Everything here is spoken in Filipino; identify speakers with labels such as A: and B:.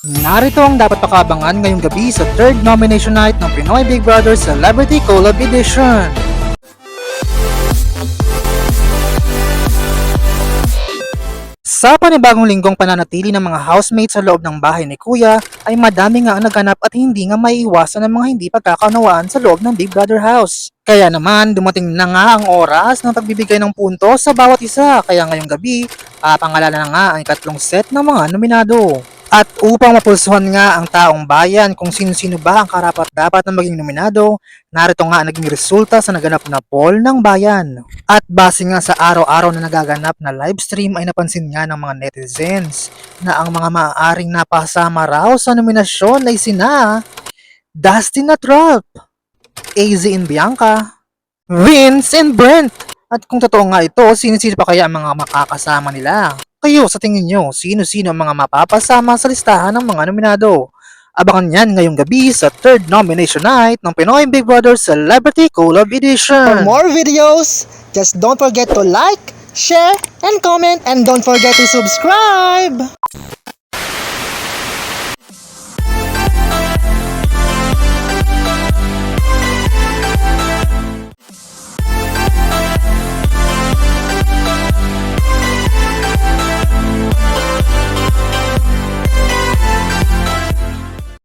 A: Narito ang dapat pakabangan ngayong gabi sa third nomination night ng Pinoy Big Brother Celebrity Collab Edition. Sa panibagong linggong pananatili ng mga housemates sa loob ng bahay ni Kuya ay madami nga ang naganap at hindi nga maiiwasan ng mga hindi pagkakaunawaan sa loob ng Big Brother house. Kaya naman dumating na nga ang oras ng pagbibigay ng puntos sa bawat isa, kaya ngayong gabi pangalanan na nga ang ikatlong set ng mga nominado. At upang mapulsuhan nga ang taong bayan kung sino-sino ba ang karapat-dapat na maging nominado, narito nga ang naging resulta sa naganap na poll ng bayan. At base nga sa araw-araw na nagaganap na livestream ay napansin nga ng mga netizens na ang mga maaaring napasama raw sa nominasyon ay sina Dustin at Ralph, AZ and Bianca, Vince and Brent. At kung totoo nga ito, sino-sino pa kaya ang mga makakasama nila? Kayo, sa tingin nyo, sino-sino ang mga mapapasama sa listahan ng mga nominado? Abangan yan ngayong gabi sa third nomination night ng Pinoy Big Brother Celebrity Collab Edition.
B: For more videos, just don't forget to like, share, and comment, and don't forget to subscribe!